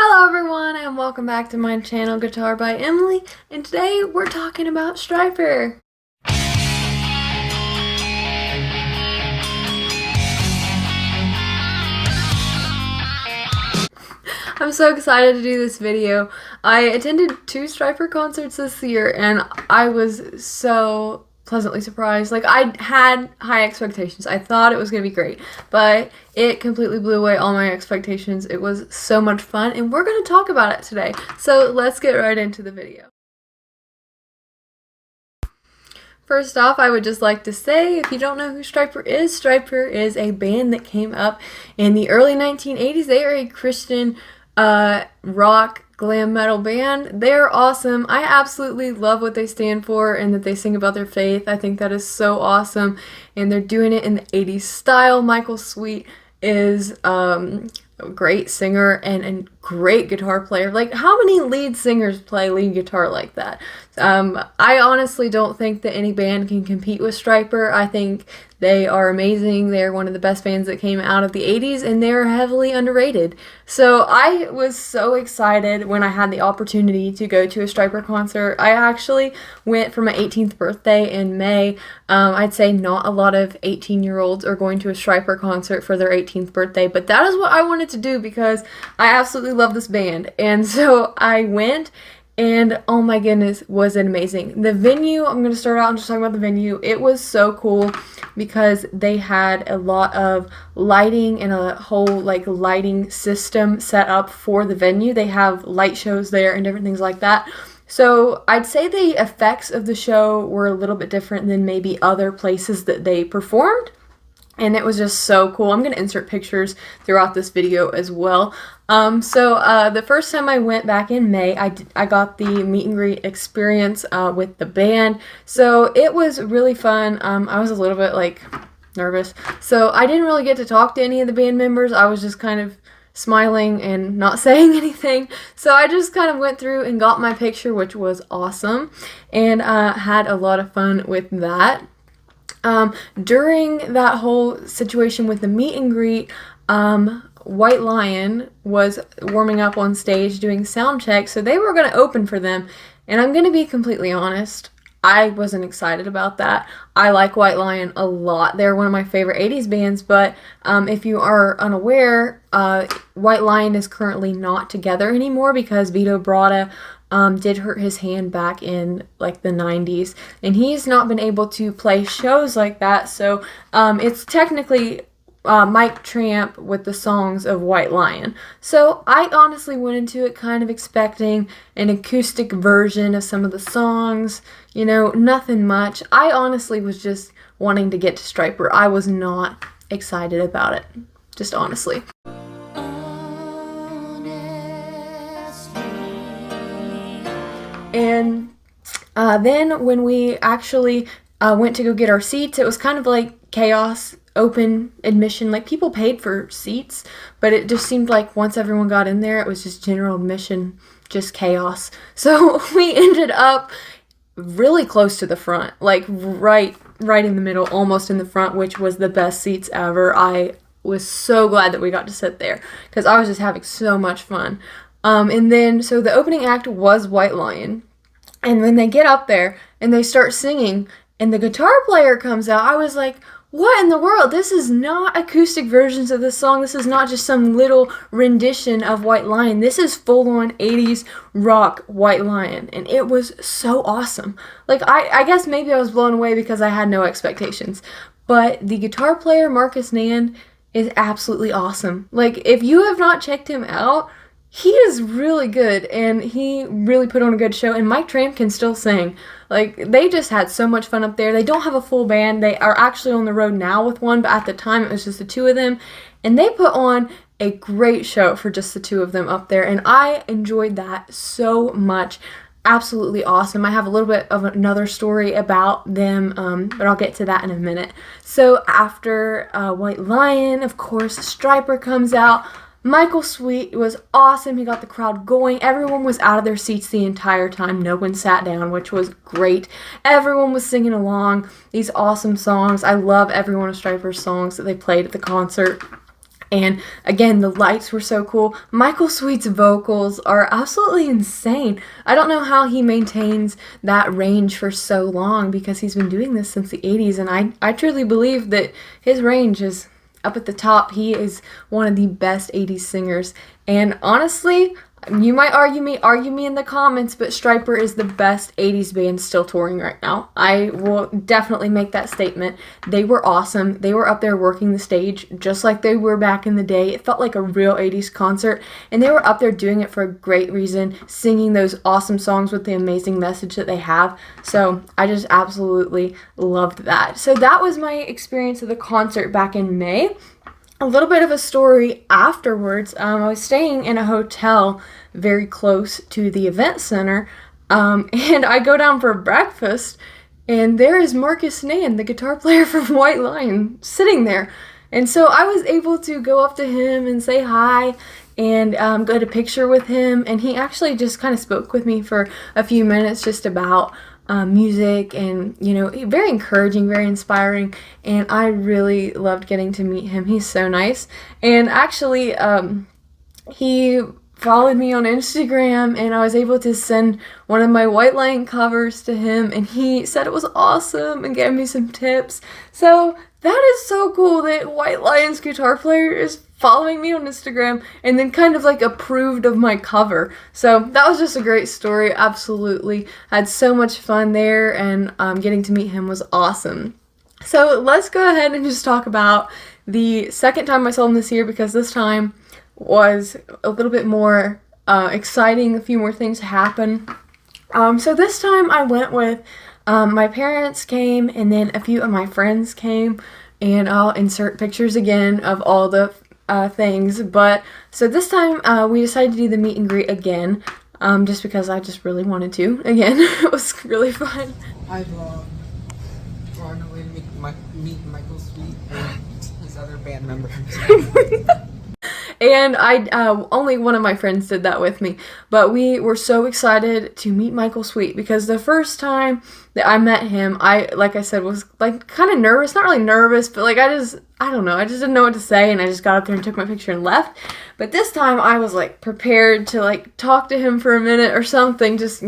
Hello everyone and welcome back to my channel Guitar by Emily, and today we're talking about STRYPER. I'm so excited to do this video. I attended 2 STRYPER concerts this year and I was so pleasantly surprised. Like, I had high expectations. I thought it was going to be great, but it completely blew away all my expectations. It was so much fun and we're going to talk about it today. So let's get right into the video. First off, I would just like to say, if you don't know who STRYPER is a band that came up in the early 1980s. They are a Christian rock glam metal band. They're awesome. I absolutely love what they stand for and that they sing about their faith. I think that is so awesome, and they're doing it in the 80s style. Michaelsweet is a great singer and great guitar player. Like, how many lead singers play lead guitar like that? I honestly don't think that any band can compete with STRYPER. I think they are amazing. They're one of the best bands that came out of the 80s, and they're heavily underrated. So I was so excited when I had the opportunity to go to a STRYPER concert. I actually went for my 18th birthday in May. I'd say not a lot of 18-year-olds are going to a STRYPER concert for their 18th birthday, but that is what I wanted to do because I absolutely love this band. And so I went, and oh my goodness, was it amazing. The venue, I'm going to start out and just talk about the venue. It was so cool because they had a lot of lighting and a whole lighting system set up for the venue. They have light shows there and different things like that. So I'd say the effects of the show were a little bit different than maybe other places that they performed. And it was just so cool. I'm going to insert pictures throughout this video as well. The first time I went back in May, I got the meet and greet experience with the band. So it was really fun. I was a little bit nervous. So I didn't really get to talk to any of the band members. I was just kind of smiling and not saying anything. So I just kind of went through and got my picture, which was awesome. And had a lot of fun with that. During that whole situation with the meet and greet, White Lion was warming up on stage doing sound checks, so they were going to open for them, and I'm going to be completely honest, I wasn't excited about that. I like White Lion a lot. They're one of my favorite 80s bands, but if you are unaware, White Lion is currently not together anymore because Vito Bratta did hurt his hand back in the 90s, and he's not been able to play shows like that. So it's technically Mike Tramp with the songs of White Lion. So I honestly went into it kind of expecting an acoustic version of some of the songs, you know, nothing much. I honestly was just wanting to get to STRYPER. I was not excited about it, just honestly. And then when we actually went to go get our seats, it was kind of like chaos, open admission. Like, people paid for seats, but it just seemed like once everyone got in there, it was just general admission, just chaos. So we ended up really close to the front, like right in the middle, almost in the front, which was the best seats ever. I was so glad that we got to sit there because I was just having so much fun. And then, so the opening act was White Lion. And when they get up there and they start singing and the guitar player comes out, I was like, what in the world? This is not acoustic versions of this song. This is not just some little rendition of White Lion. This is full-on 80s rock White Lion. And it was so awesome. Like, I guess maybe I was blown away because I had no expectations. But the guitar player, Marcus Nand, is absolutely awesome. Like, if you have not checked him out, he is really good, and he really put on a good show, and Mike Tramp can still sing. Like, they just had so much fun up there. They don't have a full band. They are actually on the road now with one, but at the time it was just the 2 of them, and they put on a great show for just the 2 of them up there, and I enjoyed that so much. Absolutely awesome. I have a little bit of another story about them, but I'll get to that in a minute. So after White Lion, of course, STRYPER comes out. Michaelsweet was awesome. He got the crowd going. Everyone was out of their seats the entire time. No one sat down, which was great. Everyone was singing along these awesome songs. I love every one of STRYPER's songs that they played at the concert. And again, the lights were so cool. Michael Sweet's vocals are absolutely insane. I don't know how he maintains that range for so long, because he's been doing this since the 80s, and I truly believe that his range is up at the top. He is one of the best 80s singers. And honestly, you might argue me in the comments, but STRYPER is the best 80s band still touring right now. I will definitely make that statement. They were awesome. They were up there working the stage just like they were back in the day. It felt like a real 80s concert, and they were up there doing it for a great reason, singing those awesome songs with the amazing message that they have. So I just absolutely loved that. So that was my experience of the concert back in May. A little bit of a story afterwards. I was staying in a hotel very close to the event center, and I go down for breakfast, and there is Marcus Nan, the guitar player from White Lion, sitting there. And so I was able to go up to him and say hi and get a picture with him, and he actually just kind of spoke with me for a few minutes just about music, and very encouraging, very inspiring, and I really loved getting to meet him. He's so nice. And actually he followed me on Instagram, and I was able to send one of my White Lion covers to him, and he said it was awesome and gave me some tips. So that is so cool that White Lion's guitar player is following me on Instagram and then kind of like approved of my cover. So that was just a great story. Absolutely had so much fun there, and getting to meet him was awesome. So let's go ahead and just talk about the second time I saw him this year, because this time was a little bit more exciting. A few more things happened. So this time I went with my parents came, and then a few of my friends came, and I'll insert pictures again of all the things. But so this time we decided to do the meet and greet again, just because I just really wanted to. Again, it was really fun. I've gone away to meet Michael Sweet and his other band members. And only one of my friends did that with me, but we were so excited to meet Michael Sweet, because the first time that I met him, like I said, was like kind of nervous. Not really nervous, but like I don't know, I just didn't know what to say, and I just got up there and took my picture and left. But this time I was like prepared to like talk to him for a minute or something, just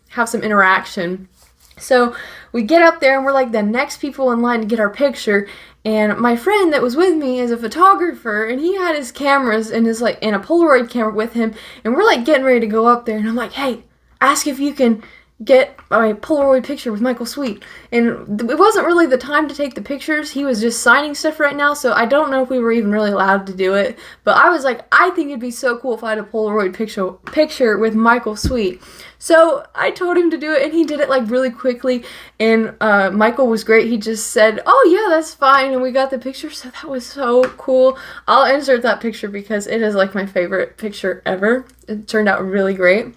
have some interaction. So we get up there, and we're like the next people in line to get our picture. And my friend that was with me is a photographer, and he had his cameras and his a Polaroid camera with him, and we're like getting ready to go up there, and I'm like, hey, ask if you can get a Polaroid picture with Michael Sweet. And it wasn't really the time to take the pictures. He was just signing stuff right now, so I don't know if we were even really allowed to do it. But I was like, I think it'd be so cool if I had a Polaroid picture with Michael Sweet. So I told him to do it, and he did it like really quickly, and Michael was great. He just said, oh yeah, that's fine, and we got the picture. So that was so cool. I'll insert that picture because it is like my favorite picture ever. It turned out really great.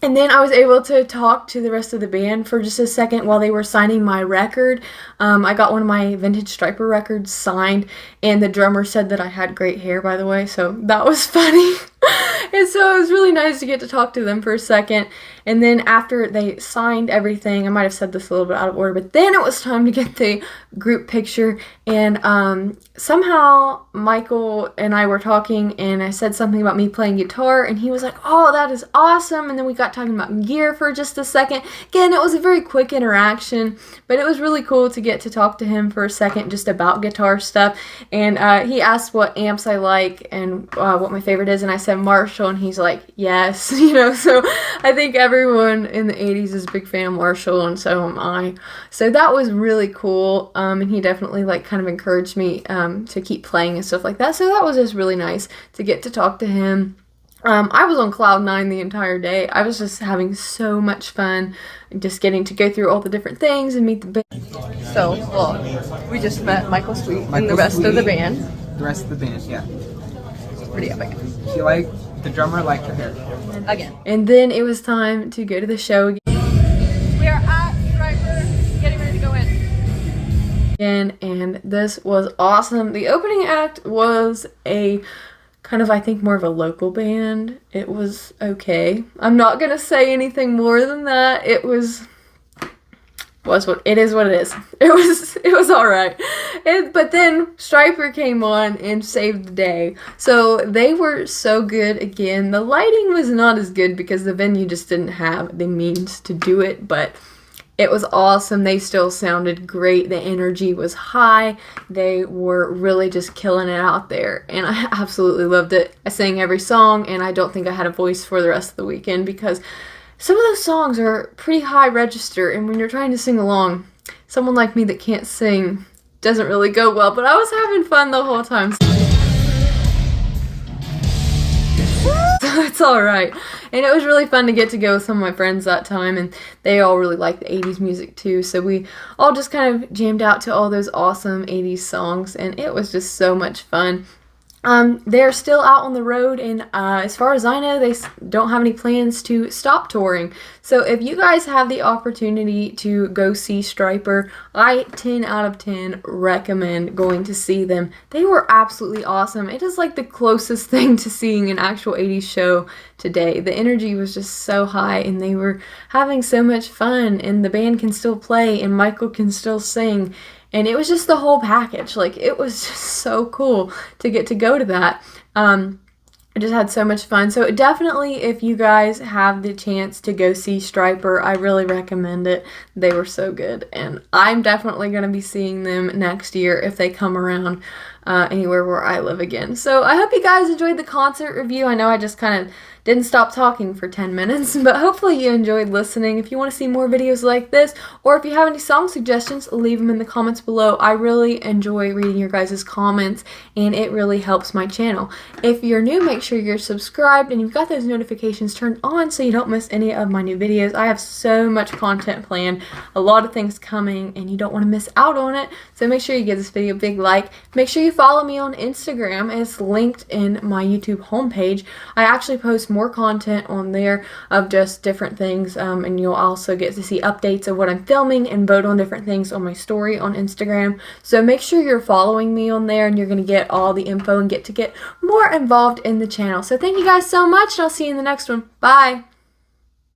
And then I was able to talk to the rest of the band for just a second while they were signing my record. I got one of my vintage STRYPER records signed, and the drummer said that I had great hair, by the way, so that was funny. And so it was really nice to get to talk to them for a second. And then after they signed everything, I might have said this a little bit out of order, but then it was time to get the group picture. And somehow Michael and I were talking, and I said something about me playing guitar, and he was like, oh, that is awesome. And then we got talking about gear for just a second. Again, it was a very quick interaction, but it was really cool to get to talk to him for a second just about guitar stuff. And he asked what amps I like and what my favorite is, and I said Marshall, and he's like, yes. So I think everyone in the 80s is a big fan of Marshall, and so am I. So that was really cool, and he definitely kind of encouraged me to keep playing and stuff like that. So that was just really nice to get to talk to him. I was on cloud 9 the entire day. I was just having so much fun, just getting to go through all the different things and meet the band. So, well, we just met Michael Sweet and the rest of the band. The rest of the band, yeah. Pretty epic. The drummer liked her hair. Again. And then it was time to go to the show again. We are at STRYPER, getting ready to go in. And this was awesome. The opening act was a kind of, I think, more of a local band. It was okay. I'm not gonna say anything more than that. It was what it is. What it is. It was all right. But then STRYPER came on and saved the day. So they were so good again. The lighting was not as good because the venue just didn't have the means to do it, but it was awesome. They still sounded great. The energy was high. They were really just killing it out there, and I absolutely loved it. I sang every song, and I don't think I had a voice for the rest of the weekend because some of those songs are pretty high register, and when you're trying to sing along, someone like me that can't sing doesn't really go well, but I was having fun the whole time. So it's alright. And it was really fun to get to go with some of my friends that time, and they all really like the 80s music too, so we all just kind of jammed out to all those awesome 80s songs, and it was just so much fun. They're still out on the road, and as far as I know, they don't have any plans to stop touring. So if you guys have the opportunity to go see STRYPER, I 10 out of 10 recommend going to see them. They were absolutely awesome. It is like the closest thing to seeing an actual 80s show today. The energy was just so high, and they were having so much fun, and the band can still play, and Michael can still sing. And it was just the whole package. Like, it was just so cool to get to go to that. I just had so much fun. So definitely, if you guys have the chance to go see STRYPER, I really recommend it. They were so good. And I'm definitely going to be seeing them next year if they come around anywhere where I live again. So I hope you guys enjoyed the concert review. I know I just kind of didn't stop talking for 10 minutes, but hopefully you enjoyed listening. If you want to see more videos like this, or if you have any song suggestions, leave them in the comments below. I really enjoy reading your guys' comments, and it really helps my channel. If you're new, make sure you're subscribed and you've got those notifications turned on so you don't miss any of my new videos. I have so much content planned, a lot of things coming, and you don't want to miss out on it. So make sure you give this video a big like. Make sure you follow me on Instagram. It's linked in my YouTube homepage. I actually post more content on there of just different things, and you'll also get to see updates of what I'm filming and vote on different things on my story on Instagram. So make sure you're following me on there, and you're going to get all the info and get more involved in the channel. So thank you guys so much, and I'll see you in the next one. Bye!